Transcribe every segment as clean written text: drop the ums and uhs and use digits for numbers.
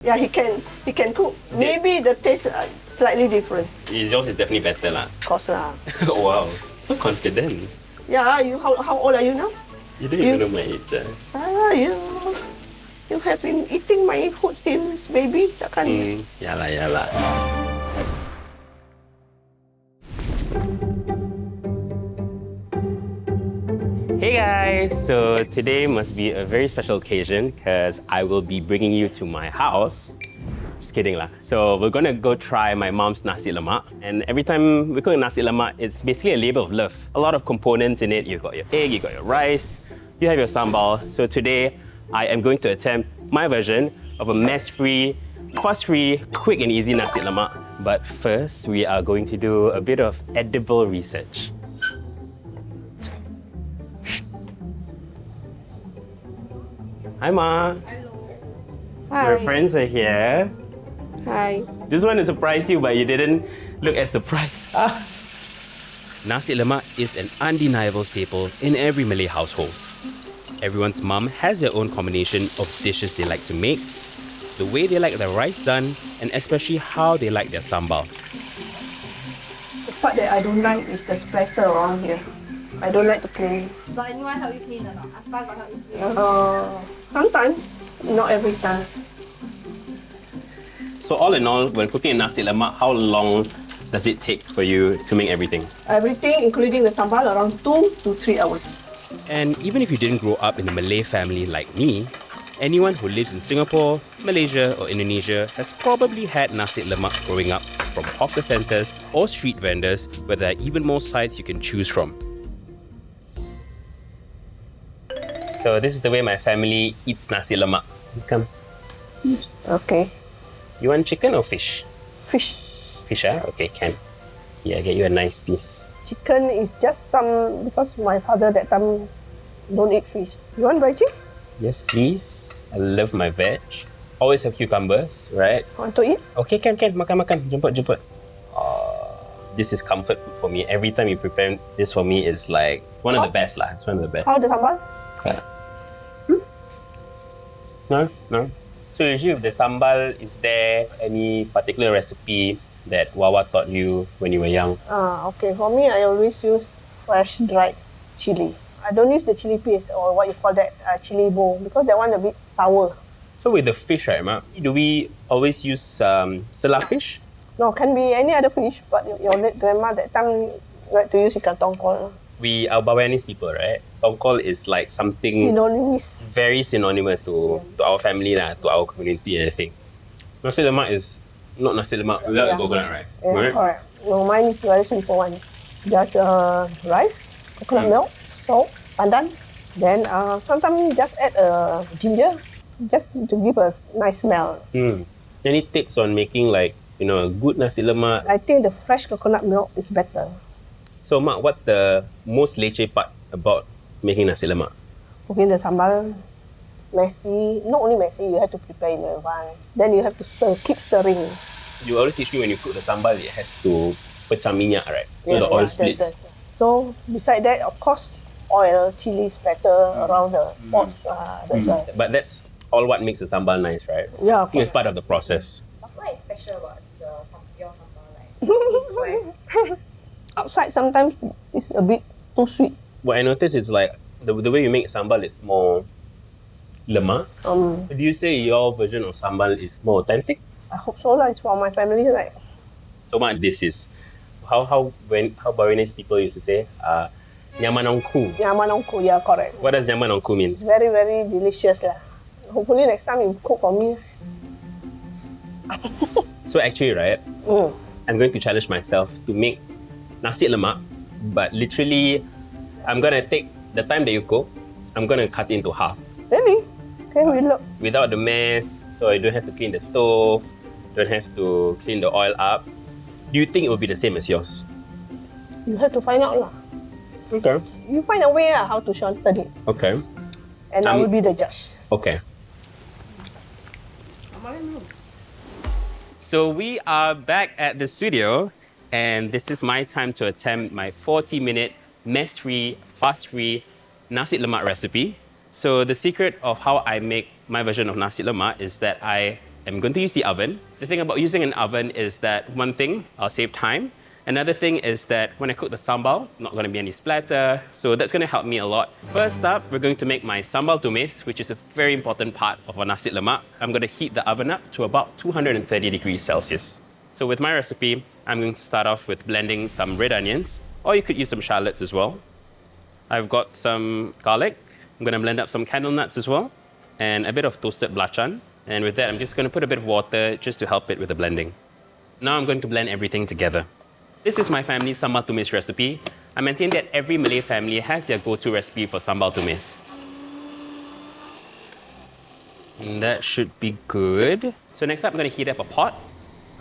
Yeah, he can cook. Maybe the taste slightly different. Yours is definitely better lah. Of course lah. Wow, so confident. Yeah, how old are you now? You don't even know my age. You have been eating my food since baby, takkan? Yalah. Hey guys, so today must be a very special occasion because I will be bringing you to my house. Just kidding lah. So we're gonna go try my mom's Nasi Lemak. And every time we cook Nasi Lemak, it's basically a labor of love. A lot of components in it. You've got your egg, you've got your rice, you have your sambal. So today, I am going to attempt my version of a mess-free, fuss-free, quick and easy Nasi Lemak. But first, we are going to do a bit of edible research. Hi, Ma. Hello. Your friends are here. Hi. Just want to surprise you, but you didn't look as surprised. Nasi Lemak is an undeniable staple in every Malay household. Everyone's mum has their own combination of dishes they like to make, the way they like their rice done, and especially how they like their sambal. The part that I don't like is the splatter around here. I don't like to clean. Got anyone help you clean or not? Azfar got help you clean? Sometimes, not every time. So all in all, when cooking Nasi Lemak, how long does it take for you to make everything? Everything, including the sambal, around 2 to 3 hours. And even if you didn't grow up in a Malay family like me, anyone who lives in Singapore, Malaysia or Indonesia has probably had Nasi Lemak growing up from hawker centres or street vendors where there are even more sides you can choose from. So this is the way my family eats Nasi Lemak. Come. Okay. You want chicken or fish? Fish. Fish, ah? Okay, can. Yeah, get you a nice piece. Chicken is just some, because my father that time don't eat fish. You want veggie? Yes, please. I love my veg. Always have cucumbers, right? Want to eat? Okay, can. Makan. Jemput. This is comfort food for me. Every time you prepare this for me, it's like one of the best lah. It's one of the best. How the sambal? No. So usually with the sambal, is there any particular recipe that Wawa taught you when you were young? Okay. For me, I always use fresh dried chili. I don't use the chili paste or what you call that chili bowl because that one a bit sour. So with the fish, right, Ma, do we always use selah fish? No, can be any other fish, but your late grandma that time like to use ikan tongkol. We are Baweanese people, right? Tongkol is like something Synonymous. very synonymous to our family, to our community, I think. Nasi Lemak is not Nasi Lemak without the coconut, right? Yeah, right? Correct. No, mine is very simple one. Just rice, coconut milk, salt, pandan. Then sometimes just add ginger, just to give a nice smell. Any tips on making like, a good Nasi Lemak? I think the fresh coconut milk is better. So, Mak, what's the most leceh part about making Nasi Lemak? Cooking the sambal, messy. Not only messy, you have to prepare in advance. Then you have to keep stirring. You always teach me when you cook the sambal, it has to pecah minyak, right? So the oil splits. So, beside that, of course, oil, chili splatter around the pots. That's why. But that's all what makes the sambal nice, right? Yeah. It's part of the process. What is special about your sambal? Like, taste-wise? Outside sometimes it's a bit too sweet. What I notice is like the way you make sambal, it's more lemak. Do you say your version of sambal is more authentic? I hope so lah. It's for my family, right? So Mak, this is how Baweanese people used to say nyaman ongku. Nyaman ongku, yeah, correct. What does nyaman ongku mean? It's very, very delicious lah. Hopefully next time you cook for me. So actually, right, I'm going to challenge myself to make Nasi Lemak, but literally, I'm gonna take the time that you cook, I'm gonna cut it into half. Really? Okay, we look. Without the mess, so I don't have to clean the stove, don't have to clean the oil up. Do you think it will be the same as yours? You have to find out lah. Okay. You find a way lah how to shorten it. Okay. And I will be the judge. Okay. So we are back at the studio. And this is my time to attempt my 40-minute mess-free, fast-free Nasi Lemak recipe. So the secret of how I make my version of Nasi Lemak is that I I'm going to use the oven. The thing about using an oven is that one thing, I'll save time. Another thing is that when I cook the sambal, not going to be any splatter, so that's going to help me a lot. First up, we're going to make my sambal tumis, which is a very important part of our nasi lemak. I'm going to heat the oven up to about 230 degrees Celsius. So with my recipe, I'm going to start off with blending some red onions, or you could use some shallots as well. I've got some garlic. I'm going to blend up some candle nuts as well, and a bit of toasted belacan. And with that, I'm just going to put a bit of water just to help it with the blending. Now I'm going to blend everything together. This is my family's sambal tumis recipe. I maintain that every Malay family has their go-to recipe for sambal tumis. And that should be good. So next up, I'm going to heat up a pot.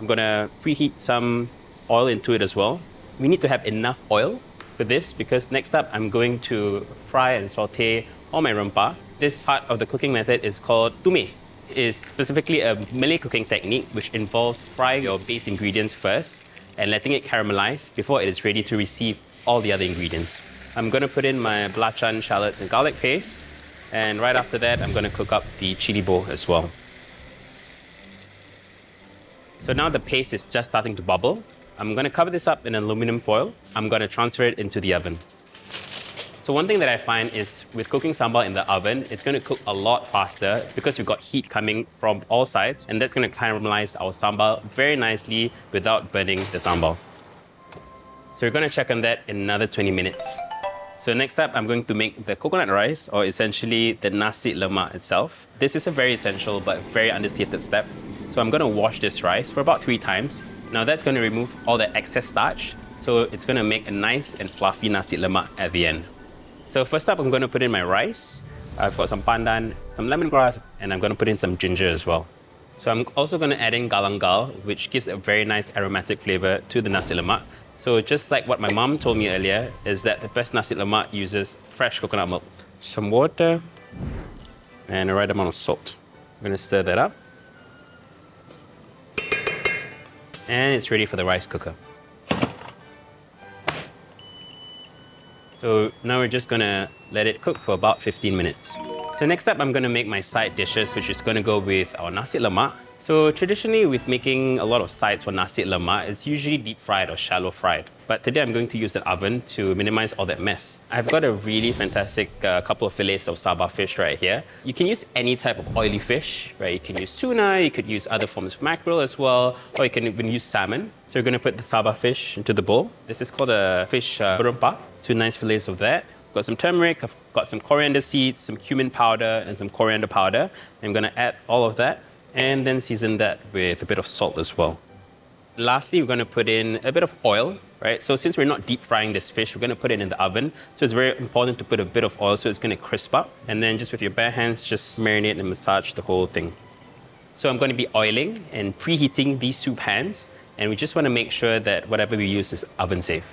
I'm going to preheat some oil into it as well. We need to have enough oil for this because next up, I'm going to fry and saute all my rempah. This part of the cooking method is called tumis. It is specifically a Malay cooking technique which involves frying your base ingredients first and letting it caramelize before it is ready to receive all the other ingredients. I'm going to put in my belacan, shallots, and garlic paste. And right after that, I'm going to cook up the chili bowl as well. So now the paste is just starting to bubble. I'm going to cover this up in aluminum foil. I'm going to transfer it into the oven. So one thing that I find is with cooking sambal in the oven, it's going to cook a lot faster because we've got heat coming from all sides, and that's going to caramelize our sambal very nicely without burning the sambal. So we're going to check on that in another 20 minutes. So next up, I'm going to make the coconut rice, or essentially the nasi lemak itself. This is a very essential but very understated step. So I'm going to wash this rice for about 3 times. Now that's going to remove all the excess starch, so it's going to make a nice and fluffy nasi lemak at the end. So first up, I'm going to put in my rice. I've got some pandan, some lemongrass, and I'm going to put in some ginger as well. So I'm also going to add in galangal, which gives a very nice aromatic flavor to the nasi lemak. So just like what my mom told me earlier, is that the best nasi lemak uses fresh coconut milk. Some water, and the right amount of salt. I'm going to stir that up. And it's ready for the rice cooker. So now we're just gonna let it cook for about 15 minutes. So next up, I'm gonna make my side dishes, which is gonna go with our nasi lemak. So traditionally, with making a lot of sides for nasi lemak, it's usually deep fried or shallow fried. But today, I'm going to use the oven to minimize all that mess. I've got a really fantastic couple of fillets of saba fish right here. You can use any type of oily fish, right? You can use tuna, you could use other forms of mackerel as well, or you can even use salmon. So we're gonna put the saba fish into the bowl. This is called a fish berempah. 2 nice fillets of that. I've got some turmeric, I've got some coriander seeds, some cumin powder, and some coriander powder. I'm gonna add all of that and then season that with a bit of salt as well. Lastly, we're gonna put in a bit of oil, right? So since we're not deep frying this fish, we're gonna put it in the oven. So it's very important to put a bit of oil so it's gonna crisp up. And then just with your bare hands, just marinate and massage the whole thing. So I'm gonna be oiling and preheating these 2 pans. And we just wanna make sure that whatever we use is oven safe.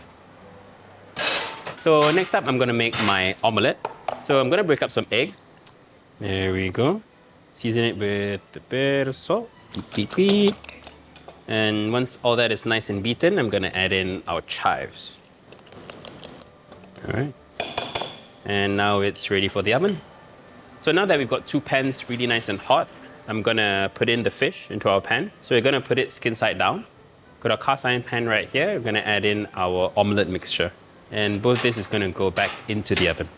So next up, I'm gonna make my omelette. So I'm gonna break up some eggs. There we go. Season it with a bit of salt. And once all that is nice and beaten, I'm gonna add in our chives. All right. And now it's ready for the oven. So now that we've got 2 pans really nice and hot, I'm gonna put in the fish into our pan. So we're gonna put it skin side down. Got our cast iron pan right here. We're gonna add in our omelette mixture. And both this is gonna go back into the oven.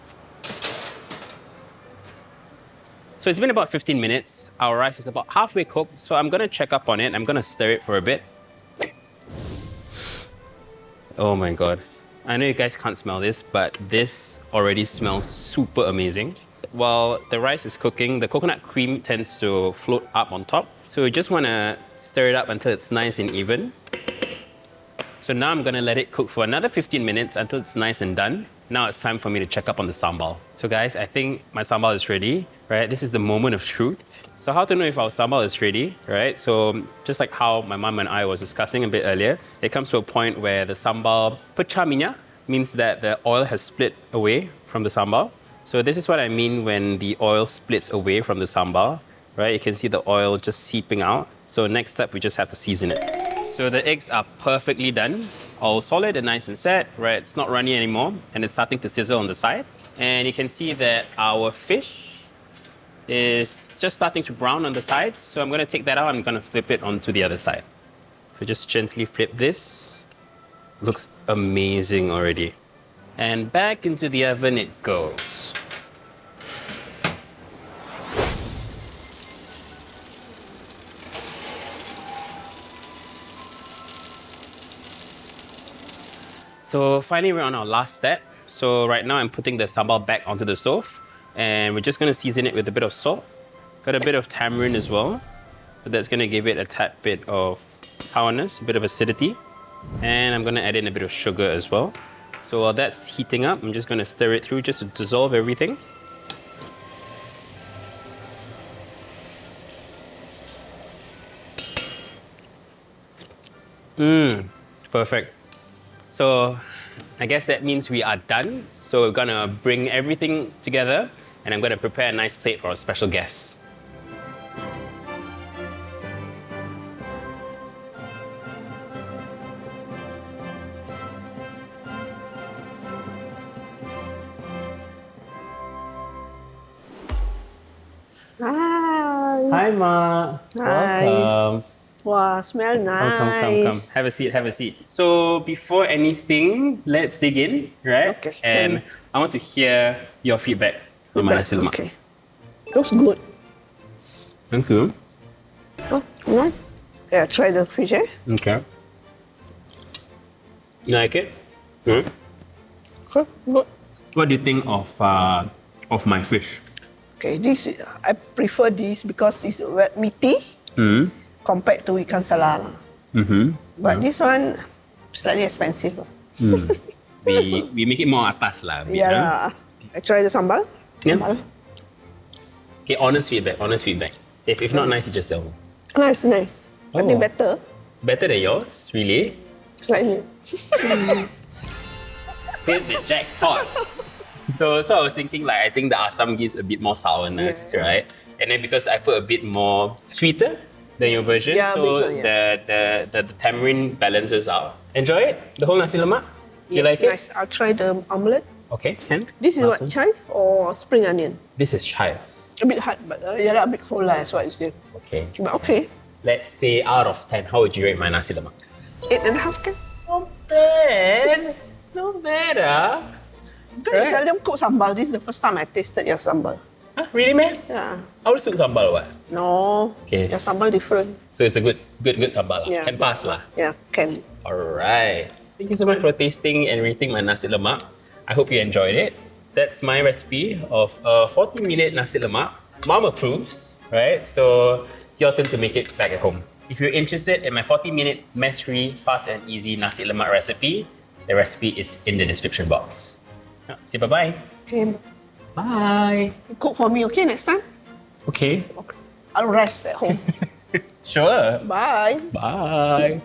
So it's been about 15 minutes. Our rice is about halfway cooked, so I'm gonna check up on it. I'm gonna stir it for a bit. Oh my God. I know you guys can't smell this, but this already smells super amazing. While the rice is cooking, the coconut cream tends to float up on top. So we just wanna stir it up until it's nice and even. So now I'm gonna let it cook for another 15 minutes until it's nice and done. Now it's time for me to check up on the sambal. So guys, I think my sambal is ready, right? This is the moment of truth. So how to know if our sambal is ready, right? So just like how my mom and I was discussing a bit earlier, it comes to a point where the sambal pecah minyak means that the oil has split away from the sambal. So this is what I mean when the oil splits away from the sambal, right? You can see the oil just seeping out. So next step, we just have to season it. So the eggs are perfectly done, all solid and nice and set, right? It's not runny anymore, and it's starting to sizzle on the side. And you can see that our fish is just starting to brown on the sides. So I'm gonna take that out. I'm gonna flip it onto the other side. So just gently flip this. Looks amazing already. And back into the oven it goes. So finally we're on our last step. So right now I'm putting the sambal back onto the stove and we're just gonna season it with a bit of salt. Got a bit of tamarind as well. But that's gonna give it a tad bit of sourness, a bit of acidity. And I'm gonna add in a bit of sugar as well. So while that's heating up, I'm just gonna stir it through just to dissolve everything. Perfect. So I guess that means we are done. So we're gonna bring everything together and I'm gonna prepare a nice plate for our special guest. Hi. Hi, Ma. Nice. Welcome. Wow, smell nice. Come. Have a seat. So before anything, let's dig in, right? Okay, And I want to hear your feedback on my nasi lemak. Okay. Looks good. Thank you. Oh, nice. Yeah, try the fish, eh? Okay. You like it? Hmm? Good. Good. What do you think of my fish? Okay, I prefer this because it's wet meaty compared to ikan salar. But this one slightly expensive. We make it more atas lah. Yeah. I try the sambal. Yeah. Sambal. Okay, honest feedback. If not nice, you just tell me. Nice. I think better. Better than yours, really? Slightly. Hit the jackpot. So I was thinking like I think the asam gives a bit more sourness, right? And then because I put a bit more sweeter than your version, Yeah, so a bit so, yeah. the tamarind balances out. Enjoy it? The whole nasi lemak? You Yes, like it? nice. I'll try the omelette. Okay, and This is last what, one. chive or spring onion? This is chives. A bit hard, but yeah, a bit full as what you said. Okay. But okay. Let's say out of 10, how would you rate my nasi lemak? 8.5 kan? Not bad, ah. Because you seldom cook sambal. This is the first time I tasted your sambal. Huh? Really, man? Yeah. I would cook sambal, what? No. Okay. Your sambal different. So it's a good sambal, lah. Yeah. Can pass, lah. Yeah, can. Alright. Thank you so much for tasting and rating my nasi lemak. I hope you enjoyed it. That's my recipe of a 40-minute nasi lemak. Mom approves, right? So it's your turn to make it back at home. If you're interested in my 40-minute mess-free, fast and easy nasi lemak recipe, the recipe is in the description box. Say bye-bye. Okay. Bye. You cook for me, okay, next time? Okay. I'll rest at home. Sure. Bye. Bye.